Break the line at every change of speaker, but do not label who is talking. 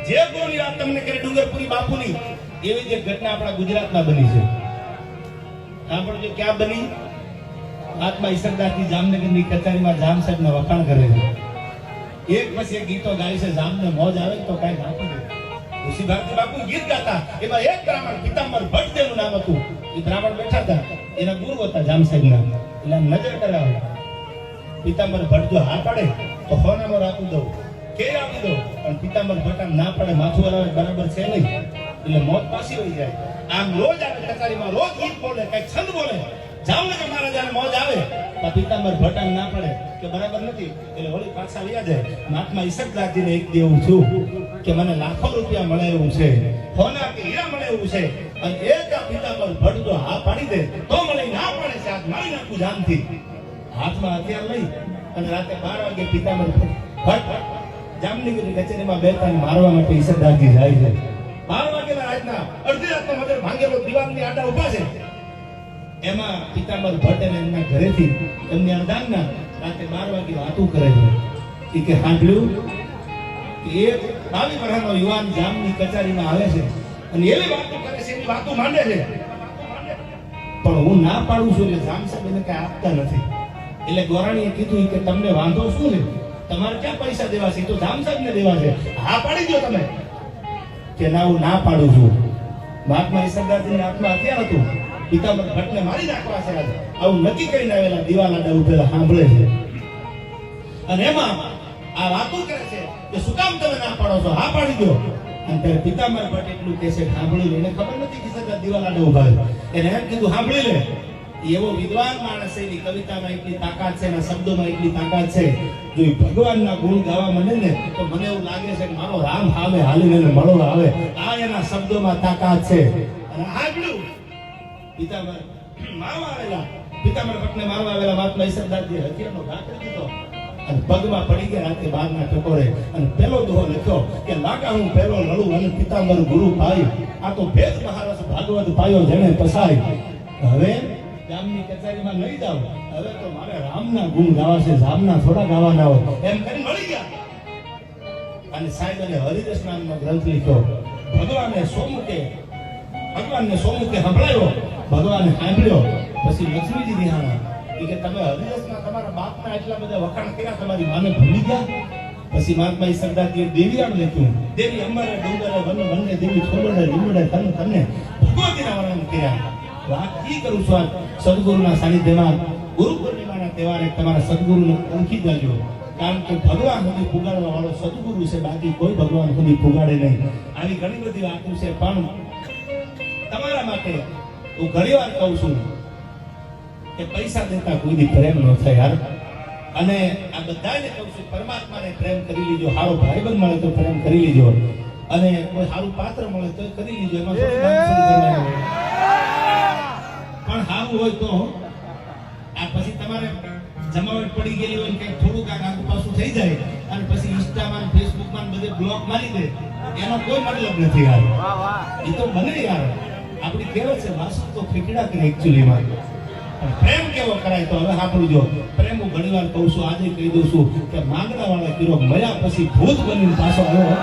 જે ગુરુની વાત તમને કરી ડુંગરપુરી બાપુની, એવી જે ઘટના આપણા ગુજરાતમાં બની છે. સાંભળજો ક્યાં બની? મહાત્મા ઈસરદાસજી જામનગરની કચેરીમાં જામ સાહેબના વખાણ કરે છે. એક પછી એક ગીતો ગાય છે. જામને મોજ આવે તો કઈ નાખી દે. ઋષિ ભારતી બાપુ ગીત ગાતા, એમાં એક બ્રાહ્મણ પિતાંબર ભટ્ટ તેનું નામ હતું. એ બ્રાહ્મણ બેઠા હતા, એના ગુરુ હતા જામ સાહેબના. એટલે નજર કરાવે, પિતાંબર ભટ્ટ જો હા પાડે તો હોનામાં રાખી દઉં, કે આપી દઉં. પણ પિતાંબર ભટ્ટ ના પડે, માથું હલાવે, બરાબર છે નહીં, એટલે મોત પાછી વહી જાય. આમ રોજ આવે કચેરીમાં, રોજ ગીત બોલે, કઈક છંદ બોલે. જામનગર મહારાજાને મોજ આવે તો પિતાંબર ભટ્ટ ના પડે કે બરાબર નથી, એટલે વળી પાછા વયા જાય. મહાત્મા ઈસરદાસજીને એક દી એવું છું કે મને લાખો રૂપિયા મળે એવું છે, સોના કે હીરા મળે એવું છે, અને એક આ પિતાંબર ભટ્ટ જો હા પાડી દે તો મને ના પાડે છે, આજ મારી નાખું જાનથી. હાથમાં હથિયાર લઈ અને રાતે 12 વાગે પિતાંબર ભટ્ટ જામનગરની કચેરીમાં બેઠા મારવા માટે ઈસરદાસજી જાય છે. 12 વાગ્યાના રાતના અડધી રાતનો મદર ભાંગેલો દિવાલની આડા ઉભા છે. એમાં પિતાંબર ભટ્ટ એમના ઘરેથી એમની અણદાનના રાતે 12 વાગે વાતું કરે છે કે સાંભળ્યું કે એક 22 વર્ષનો યુવાન જામની કચેરીમાં આવે છે અને એવી વાતો કરે છે, એની વાતો માંડે છે, પણ હું ના પાડું છું એટલે જામ સાહેબ એને કઈ આપતા નથી. એટલે ગોરાણીએ કીધું કે તમને વાંધો શું છે, તમારે ક્યાં પૈસા દેવા છે, તો જામ સાહેબને દેવા છે, હા પાડી દો તમે. કે ના, હું ના પાડું છું. મહાત્મા ઈસરદાસજીને હાથમાં હથિયાર હતું, પિતાંબર ભટ્ટને મારી નાખવા છે. આજે આવું નક્કી કરીને આવેલા દિવાલાડા ઉભેલા સાંભળે છે અને એમાં આ વાતો કરે છે કે શું કામ તમે ના પાડો છો, હા પાડી દો. અને ત્યારે પિતાંબર ભટ્ટ એટલું કહે છે, સાંભળી લે. એને ખબર નથી કે સદા દિવાલાડા ઉભા છે. એને એમ કીધું સાંભળી લે. એવો વિદ્વાન માણસ છે, એની કવિતામાં એટલી તાકાત છે, એના શબ્દોમાં એટલી તાકાત છે. જો એ ભગવાનના ગુણ ગાવા માંડે ને તો મને એવું લાગે છે કે મારો રામ સામે હાલીને એને મળવા આવે. આ એના શબ્દોમાં તાકાત છે. અને આગળું પિતાંબર મારવા આવેલા, પિતાંબર ભટ્ટને મારવા આવેલા મહાત્મા ઈસરદાસજી હથિયારનો ઘા કરી દીધો અને પગમાં પડી ગયા રાતે 12ના ટકોરે. અને પેલો દોહો લખ્યો કે લાગા હું પેલો લડું અને પિતાંબર ગુરુ પાઈ, આ તો ભેદ મહારાજ ભાગવત પાયો જેને પસાય. હવે જામની કચેરીમાં નહીં જાવ, હવે તો મારે રામના ગુણ ગાવા છે, જામના થોડા ગાવાના હોય. એમ કરી મળી ગયા. અને સાહેબ અને હરિદાસ નામનો ગ્રંથ લખ્યો. ભગવાનને સોમુખે સંભળાયો, ભગવાને સાંભળ્યો. પછી લક્ષ્મીજી નિહાળા કે તમે હરિદાસના તમારા બાપના એટલા બધા વખાણ કર્યા, તમારી માને ભૂલી ગયા. પછી મહાત્મા ઈસરદાસજીએ દેવીયાણ લખ્યું. દેવી અમારે ડુંગરે વન વનને દેવી છોડે લીમડે તન તને ભગવતીના વર્ણન કર્યા. વાત ઈ કરું છું, સદગુરુના સાનિધ્યમાં ગુરુ પૂર્ણિમાના તહેવારે તમારા સદગુરુને ઓળખી જજો. કારણ કે ભગવાન સુધી પુગાડવા વાળો સદગુરુ છે, બાકી કોઈ ભગવાન સુધી પુગાડે નહીં. આવી ઘણી બધી વાતો છે, પણ તમારા માટે હું ઘણી વાર કહું છું કે પૈસા દેતા કોઈની પ્રેમ ન થાય યાર. અને આ બધાને કહું છું, પરમાત્માને પ્રેમ કરી લીજો. સારો ભાઈબંધ મળે તો પ્રેમ કરી લીજો, અને કોઈ સારું પાત્ર મળે તો કરી લીજો. એમાં પણ સારું હોય તો આ પછી તમારે જમાવટ પડી ગયેલી હોય, કંઈક થોડું કાંક આગુ પાછું થઈ જાય અને પછી ઇન્સ્ટામાં ફેસબુકમાં બધે બ્લોક મારી દે, એનો કોઈ મતલબ નથી યાર. એ તો બને યાર. આપણી કહેવત છે, વાસુ તો ફેકડા કરે એકચ્યુઅલીમાં. પ્રેમ કેવો કરાય તો હવે સાંભળજો. પ્રેમ હું ઘણી વાર કહું છું, આજે કહી દઉં છું કે માંગણા વાળા કીરો મળ્યા પછી ભૂત બનીને પાછો આવ્યો.